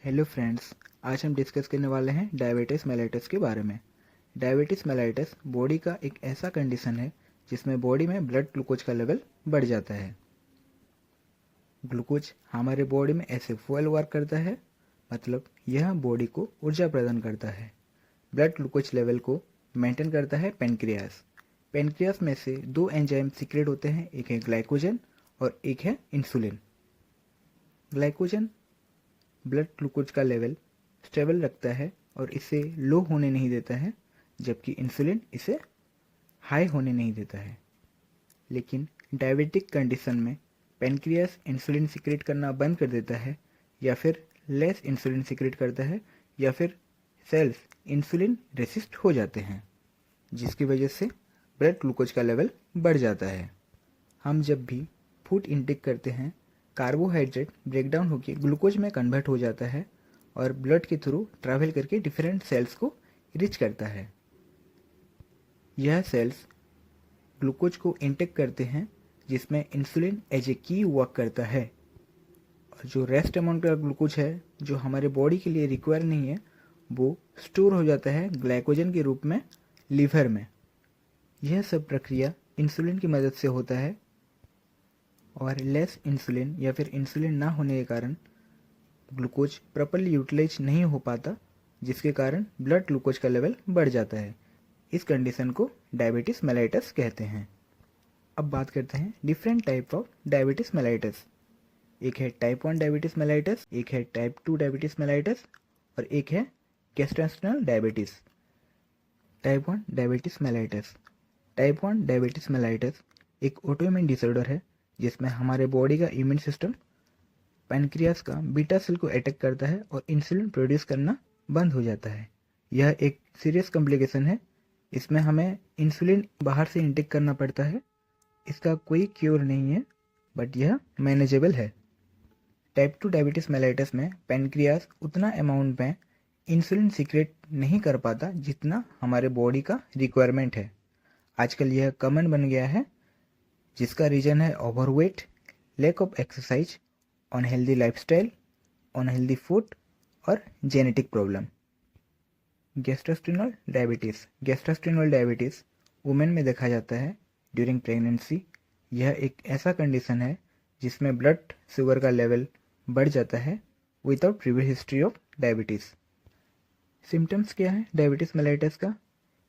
Hello friends, आज हम discuss करने वाले हैं डायबिटीज़ मेलाइटस के बारे में। डायबिटीज़ मेलाइटस बॉडी का एक ऐसा कंडीशन है जिसमें बॉडी में ब्लड ग्लूकोज का लेवल बढ़ जाता है। ग्लूकोज हमारे बॉडी में ऐसे फ्यूल वर्क करता है, मतलब यह बॉडी को ऊर्जा प्रदान करता है। ब्लड ग्लूकोज लेवल को मेंटेन करता है पेनक्रियास। पेनक्रियास में से दो एंजाइम सीक्रेट होते हैं, एक है ग्लाइकोजन और एक है इंसुलिन। ग्लाइकोजन ब्लड ग्लूकोज का लेवल स्टेबल रखता है और इसे लो होने नहीं देता है, जबकि इंसुलिन इसे हाई होने नहीं देता है। लेकिन डायबिटिक कंडीशन में पेनक्रियास इंसुलिन सीक्रेट करना बंद कर देता है, या फिर लेस इंसुलिन सीक्रेट करता है, या फिर सेल्स इंसुलिन रेसिस्ट हो जाते हैं, जिसकी वजह से ब्लड ग्लूकोज का लेवल बढ़ जाता है। हम जब भी फूड इंटेक करते हैं, कार्बोहाइड्रेट ब्रेकडाउन होकर ग्लूकोज में कन्वर्ट हो जाता है और ब्लड के थ्रू ट्रैवल करके डिफरेंट सेल्स को रीच करता है। यह सेल्स ग्लूकोज को इंटेक करते हैं, जिसमें इंसुलिन एज ए की वर्क करता है, और जो रेस्ट अमाउंट का ग्लूकोज है जो हमारे बॉडी के लिए रिक्वायर नहीं है, वो स्टोर हो जाता है ग्लाइकोजन के रूप में लीवर में। यह सब प्रक्रिया इंसुलिन की मदद से होता है, और लेस इंसुलिन या फिर इंसुलिन ना होने के कारण ग्लूकोज प्रॉपर्ली यूटिलाइज नहीं हो पाता, जिसके कारण ब्लड ग्लूकोज का लेवल बढ़ जाता है। इस कंडीशन को डायबिटीज मेलाइटस कहते हैं। अब बात करते हैं different type of diabetes mellitus. एक है टाइप 1 डायबिटीज मेलाइटस, एक है टाइप 2 डायबिटीज मेलाइटस, और एक है gastrointestinal diabetes. Type 1 diabetes mellitus. Type 1 diabetes mellitus एक ऑटोइम्यून डिसऑर्डर है जिसमें हमारे बॉडी का इम्यून सिस्टम पैनक्रियास का बीटा सेल को अटैक करता है और इंसुलिन प्रोड्यूस करना बंद हो जाता है। यह एक सीरियस कॉम्प्लिकेशन है। इसमें हमें इंसुलिन बाहर से इंटेक करना पड़ता है। इसका कोई क्योर नहीं है, बट यह मैनेजेबल है। टाइप 2 डायबिटीज मेलाइटस में पैनक्रियास उतना अमाउंट में इंसुलिन सीक्रेट नहीं कर पाता जितना हमारे बॉडी का रिक्वायरमेंट है। आजकल यह कॉमन बन गया है, जिसका रीजन है overweight, lack of exercise, unhealthy lifestyle, unhealthy food और genetic problem. Gastrointestinal diabetes. Gastrointestinal diabetes women में देखा जाता है ड्यूरिंग प्रेगनेंसी। यह एक ऐसा कंडीशन है जिसमें ब्लड शुगर का लेवल बढ़ जाता है without previous history of diabetes. Symptoms क्या है डायबिटीज़ मेलाइटस का?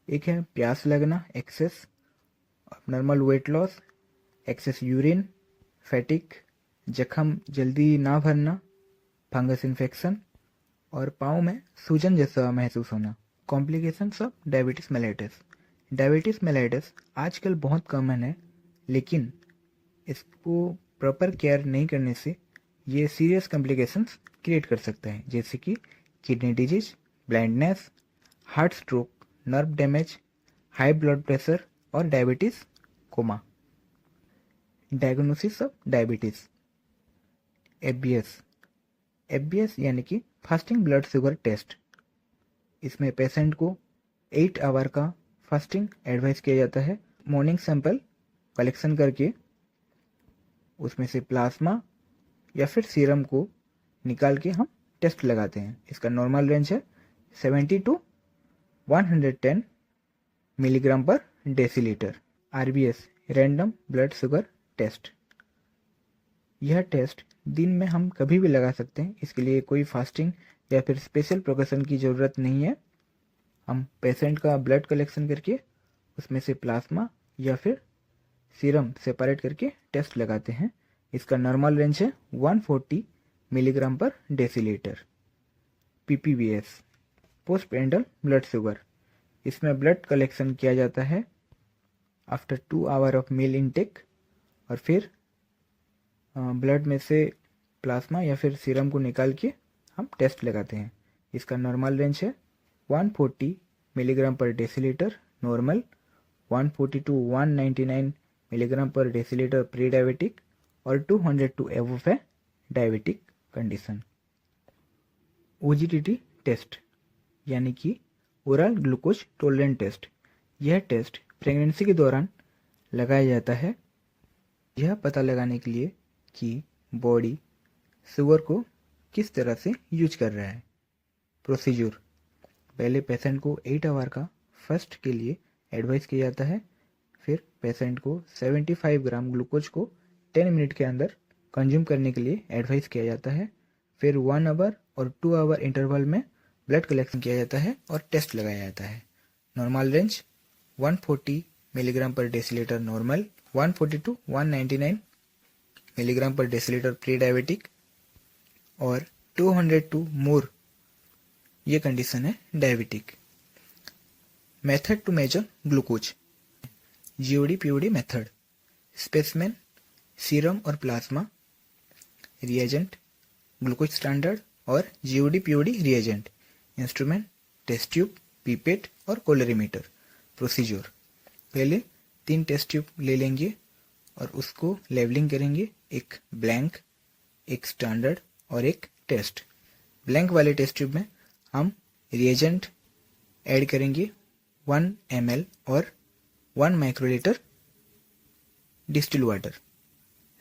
एक है प्यास लगना, excess, normal weight loss, excess urine, fatigue, जख्म जल्दी ना भरना, फंगस इन्फेक्शन, और पाँव में सूजन जैसा महसूस होना। Complications of diabetes mellitus. Diabetes mellitus आजकल बहुत कॉमन है, लेकिन इसको प्रॉपर केयर नहीं करने से ये सीरियस कॉम्प्लिकेशंस क्रिएट कर सकता है, जैसे कि kidney disease, blindness, heart stroke, nerve damage, high blood pressure और diabetes coma. Diagnosis of diabetes. FBS. FBS यानी कि फास्टिंग ब्लड शुगर टेस्ट। इसमें पेशेंट को 8 आवर का फास्टिंग एडवाइस किया जाता है। मॉर्निंग सैंपल कलेक्शन करके उसमें से प्लाज्मा या फिर सीरम को निकाल के हम टेस्ट लगाते हैं। इसका नॉर्मल रेंज है 70 to 110 मिलीग्राम पर decilitre. RBS, random blood sugar test. यह टेस्ट दिन में हम कभी भी लगा सकते हैं। इसके लिए कोई फास्टिंग या फिर स्पेशल प्रिकॉशन की ज़रूरत नहीं है। हम पेशेंट का ब्लड कलेक्शन करके उसमें से प्लाज्मा या फिर सीरम सेपरेट करके टेस्ट लगाते हैं। इसका नॉर्मल रेंज है 140 मिलीग्राम पर deciliter. PPBS, post parental blood sugar. इसमें ब्लड कलेक्शन किया जाता है after 2 hour of meal intake, और फिर ब्लड में से प्लाज्मा या फिर सीरम को निकाल के हम टेस्ट लगाते हैं। इसका नॉर्मल रेंज है 140 मिलीग्राम पर डेसीलीटर नॉर्मल, 140 to 199 मिलीग्राम पर डेसीलीटर प्री डायबिटिक, और 200 to एबव है डायबिटिक कंडीशन। ओजीटीटी टेस्ट यानी कि ओरल ग्लूकोज टॉलरेंस टेस्ट। यह टेस्ट प्रेगनेंसी के दौरान लगाया जाता है, यह पता लगाने के लिए कि बॉडी शुगर को किस तरह से यूज कर रहा है। प्रोसीजर, पहले पेशेंट को 8 आवर का फर्स्ट के लिए एडवाइस किया जाता है। फिर पेशेंट को 75 ग्राम ग्लूकोज को 10 मिनट के अंदर कंज्यूम करने के लिए एडवाइस किया जाता है। फिर 1 आवर और 2 आवर इंटरवल में ब्लड कलेक्शन किया जाता है और टेस्ट लगाया जाता है। नॉर्मल रेंज 140 मिलीग्राम पर डेसीलीटर नॉर्मल, 140 टू 199 मिलीग्राम पर डेसीलीटर प्री डायबिटिक और 200 टू मोर ये कंडीशन है diabetic. Method to measure glucose, GOD POD method, specimen, serum और प्लाज्मा, रिएजेंट, ग्लूकोज स्टैंडर्ड और GOD POD reagent, instrument, test tube, pipette और colorimeter. Procedure, पहले 3 test tube ले लेंगे और उसको लेवलिंग करेंगे, एक ब्लैंक, एक स्टैंडर्ड और एक टेस्ट। ब्लैंक वाले टेस्ट ट्यूब में हम रिएजेंट ऐड करेंगे 1 ml और 1 माइक्रोलीटर डिस्टिल वाटर।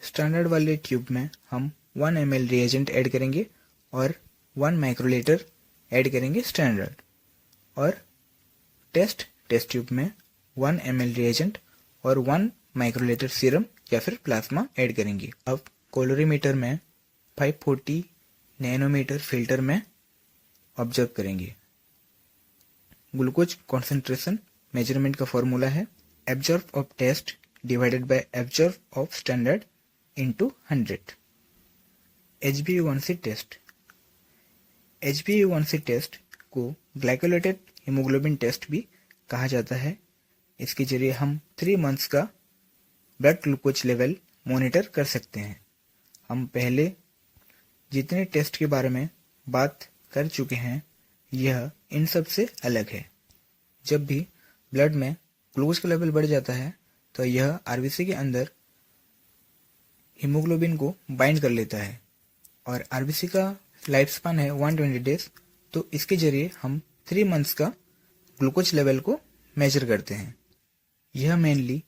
स्टैंडर्ड वाले ट्यूब में हम 1 ml रिएजेंट ऐड करेंगे और 1 माइक्रोलीटर ऐड करेंगे स्टैंडर्ड। और टेस्ट ट्यूब में 1 ml रिएजेंट और 1 माइक्रोलीटर सीरम या फिर प्लाज्मा ऐड करेंगे। अब कोलोरीमीटर में 540 नैनोमीटर फिल्टर में ऑब्जर्व करेंगे। ग्लूकोज कॉन्सेंट्रेशन मेजरमेंट का फॉर्मूला है absorb of test divided by absorb of standard into 100। HbA1c test, HbA1c test को ग्लाइकोलेटेड हीमोग्लोबिन टेस्ट भी कहा जाता है। इसके जरिए हम 3 मंथ्स का ब्लड ग्लूकोज लेवल मॉनिटर कर सकते हैं। हम पहले जितने टेस्ट के बारे में बात कर चुके हैं यह इन सब से अलग है। जब भी ब्लड में ग्लूकोज का लेवल बढ़ जाता है तो यह आरबीसी के अंदर हीमोग्लोबिन को बाइंड कर लेता है और आरबीसी का लाइफ स्पान है 120 डेज, तो इसके जरिए हम 3 मंथ्स का ग्लूकोज लेवल को मेजर करते हैं। यह मेनली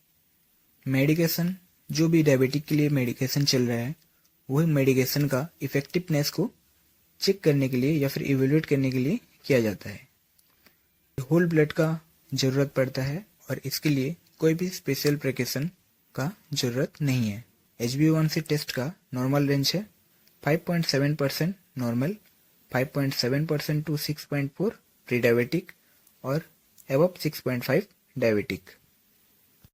मेडिकेशन, जो भी डायबिटिक के लिए मेडिकेशन चल रहा है वही मेडिकेशन का इफेक्टिवनेस को चेक करने के लिए या फिर इवेल्युएट करने के लिए किया जाता है। होल ब्लड का जरूरत पड़ता है और इसके लिए कोई भी स्पेशल प्रिकॉशन का जरूरत नहीं है। HbA1c टेस्ट का नॉर्मल रेंज है 5.7% नॉर्मल, 5.7% टू 6.4 प्री डायबिटिक और अबव 6.5 डायबिटिक।